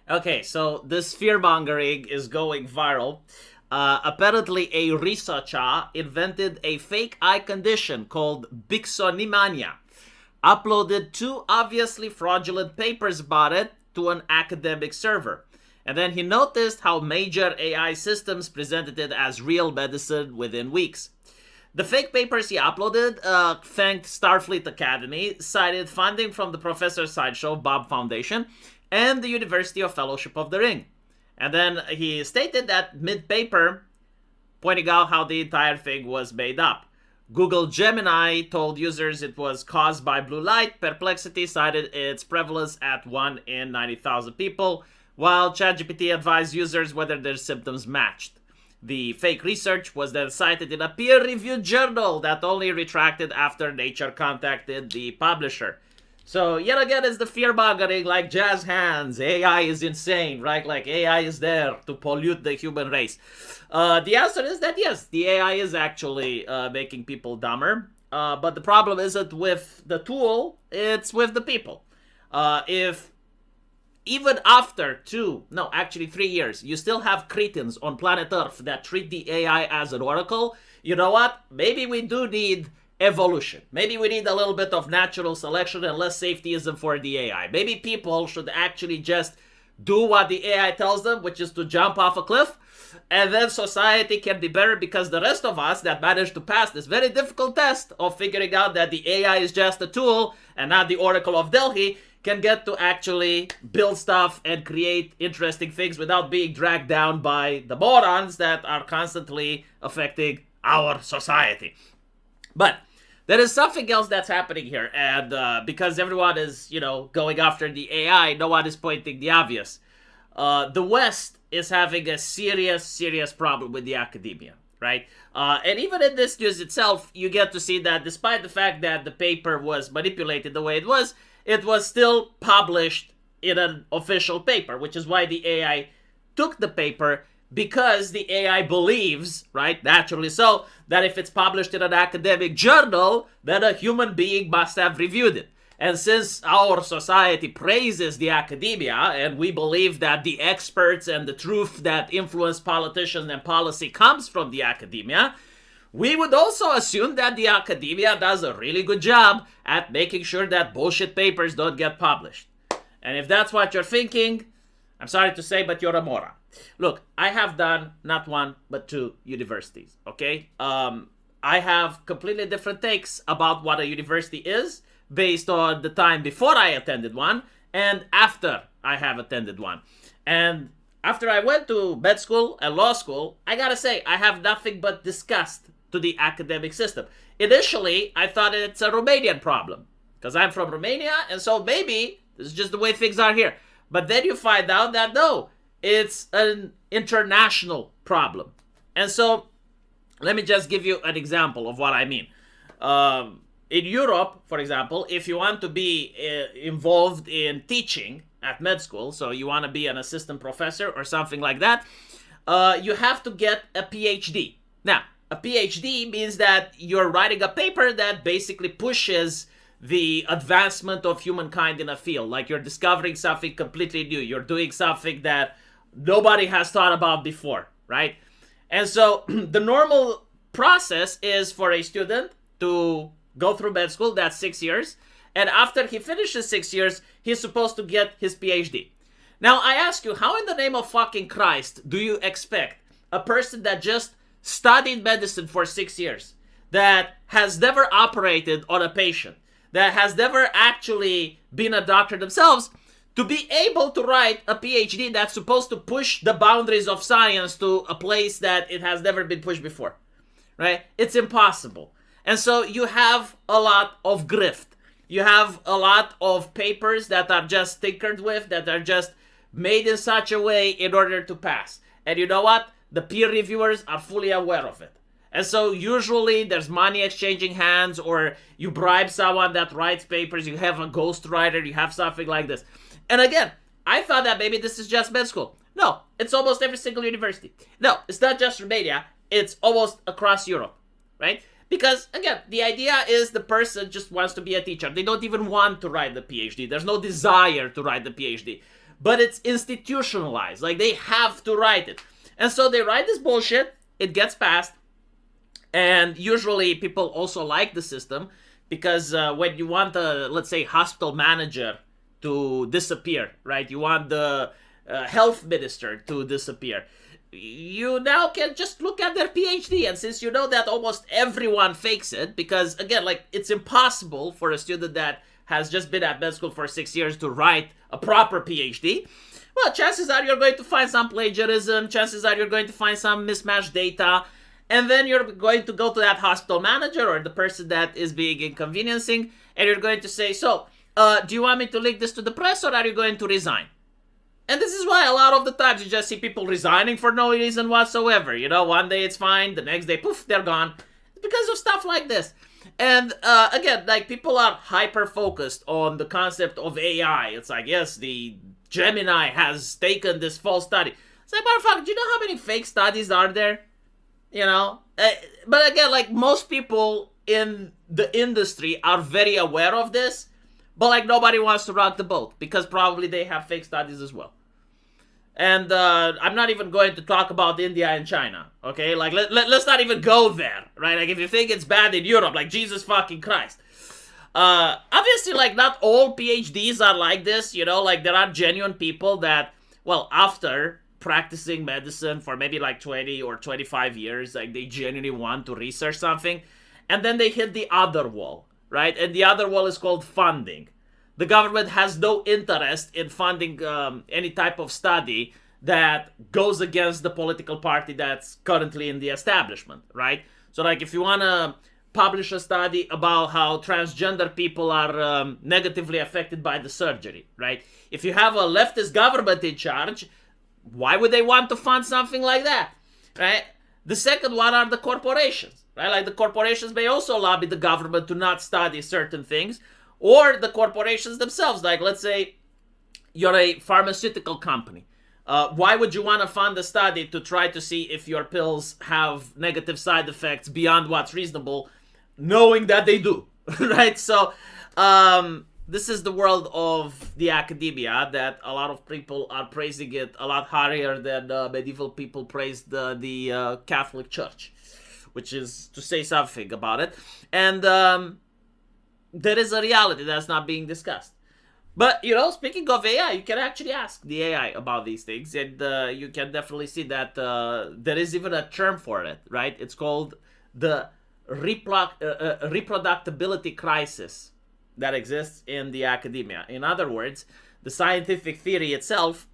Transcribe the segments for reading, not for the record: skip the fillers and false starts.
Okay, so this fear-mongering is going viral. Apparently, a researcher invented a fake eye condition called bixonimania, uploaded two obviously fraudulent papers about it to an academic server. And then he noticed how major AI systems presented it as real medicine within weeks. The fake papers he uploaded thanked Starfleet Academy, cited funding from the Professor Sideshow Bob Foundation, and the University of Fellowship of the Ring. And then he stated that mid-paper, pointing out how the entire thing was made up. Google Gemini told users it was caused by blue light. Perplexity cited its prevalence at 1 in 90,000 people, while ChatGPT advised users whether their symptoms matched. The fake research was then cited in a peer-reviewed journal that only retracted after Nature contacted the publisher. So, yet again, it's the fear-mongering, like jazz hands. AI is insane, right? Like, AI is there to pollute the human race. The answer is that, yes, the AI is actually making people dumber. But the problem isn't with the tool, it's with the people. If even after 3 years, you still have cretins on planet Earth that treat the AI as an oracle, you know what? Maybe we do need evolution. Maybe we need a little bit of natural selection and less safetyism for the AI. Maybe people should actually just do what the AI tells them, which is to jump off a cliff, and then society can be better because the rest of us that managed to pass this very difficult test of figuring out that the AI is just a tool and not the Oracle of Delhi can get to actually build stuff and create interesting things without being dragged down by the morons that are constantly affecting our society. But there is something else that's happening here, and because everyone is, going after the AI, no one is pointing the obvious. The West is having a serious problem with the academia, right? And even in this news itself, you get to see that despite the fact that the paper was manipulated the way it was still published in an official paper, which is why the AI took the paper, because the AI believes, right, naturally so, that if it's published in an academic journal, then a human being must have reviewed it. And since our society praises the academia, and we believe that the experts and the truth that influence politicians and policy comes from the academia, we would also assume that the academia does a really good job at making sure that bullshit papers don't get published. And if that's what you're thinking, I'm sorry to say, but you're a moron. Look, I have done not one, but two universities, okay? I have completely different takes about what a university is based on the time before I attended one and after I have attended one. And after I went to med school and law school, I gotta say, I have nothing but disgust to the academic system. Initially, I thought it's a Romanian problem because I'm from Romania, and so maybe this is just the way things are here. But then you find out that no, it's an international problem. And so, let me just give you an example of what I mean. In Europe, for example, if you want to be involved in teaching at med school, so you want to be an assistant professor or something like that, you have to get a PhD. Now, a PhD means that you're writing a paper that basically pushes the advancement of humankind in a field. Like you're discovering something completely new. You're doing something that nobody has thought about before, right? And so the normal process is for a student to go through med school, that's 6 years. And after he finishes 6 years, he's supposed to get his PhD. Now, I ask you, how in the name of fucking Christ do you expect a person that just studied medicine for 6 years, that has never operated on a patient, that has never actually been a doctor themselves, to be able to write a PhD that's supposed to push the boundaries of science to a place that it has never been pushed before, right? It's impossible. And so you have a lot of grift. You have a lot of papers that are just tinkered with, that are just made in such a way in order to pass. And you know what? The peer reviewers are fully aware of it. And so usually there's money exchanging hands, or you bribe someone that writes papers, you have a ghostwriter, you have something like this. And again, I thought that maybe this is just med school. No, it's almost every single university. No, it's not just Romania, it's almost across Europe, right? Because, again, the idea is the person just wants to be a teacher. They don't even want to write the PhD. There's no desire to write the PhD. but it's institutionalized. Like, they have to write it. And so they write this bullshit, it gets passed, and usually people also like the system because when you want a, let's say, hospital manager to disappear, right? You want the health minister to disappear. You now can just look at their PhD, and since you know that almost everyone fakes it, because again, like, it's impossible for a student that has just been at med school for 6 years to write a proper PhD, well, chances are you're going to find some plagiarism, chances are you're going to find some mismatched data, and then you're going to go to that hospital manager or the person that is being inconveniencing, and you're going to say, so, do you want me to leak this to the press, or are you going to resign? And this is why a lot of the times you just see people resigning for no reason whatsoever. You know, one day it's fine, the next day, poof, they're gone. Because of stuff like this. And again, like, people are hyper-focused on the concept of AI. It's like, yes, the Gemini has taken this false study. It's like, motherfucker, do you know how many fake studies are there? You know? But again, like, most people in the industry are very aware of this. But, like, nobody wants to rock the boat because probably they have fake studies as well. And I'm not even going to talk about India and China, okay? Like, let's not even go there, right? Like, if you think it's bad in Europe, like, Jesus fucking Christ. Obviously, like, not all PhDs are like this, you know? Like, there are genuine people that, well, after practicing medicine for maybe, like, 20 or 25 years, like, they genuinely want to research something, and then they hit the other wall, right? And the other wall is called funding. The government has no interest in funding any type of study that goes against the political party that's currently in the establishment, right? So, like, if you want to publish a study about how transgender people are negatively affected by the surgery, right? If you have a leftist government in charge, why would they want to fund something like that, right? The second one are the corporations, right? Like, the corporations may also lobby the government to not study certain things, or the corporations themselves. Like, let's say you're a pharmaceutical company. Why would you want to fund a study to try to see if your pills have negative side effects beyond what's reasonable, knowing that they do, right? So this is the world of the academia that a lot of people are praising it a lot higher than medieval people praised the Catholic Church, which is to say something about it. And there is a reality that's not being discussed. But, you know, speaking of AI, you can actually ask the AI about these things, and you can definitely see that there is even a term for it, right? It's called the reproducibility crisis that exists in the academia. In other words, the scientific theory itself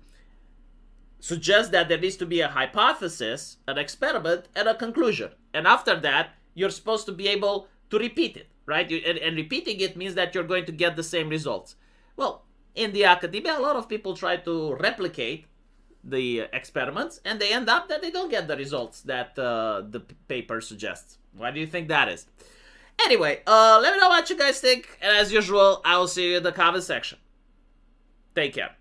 suggests that there needs to be a hypothesis, an experiment, and a conclusion. And after that, you're supposed to be able to repeat it, right? And repeating it means that you're going to get the same results. Well, in the academia, a lot of people try to replicate the experiments, and they end up that they don't get the results that the paper suggests. Why do you think that is? Anyway, let me know what you guys think, and as usual, I will see you in the comment section. Take care.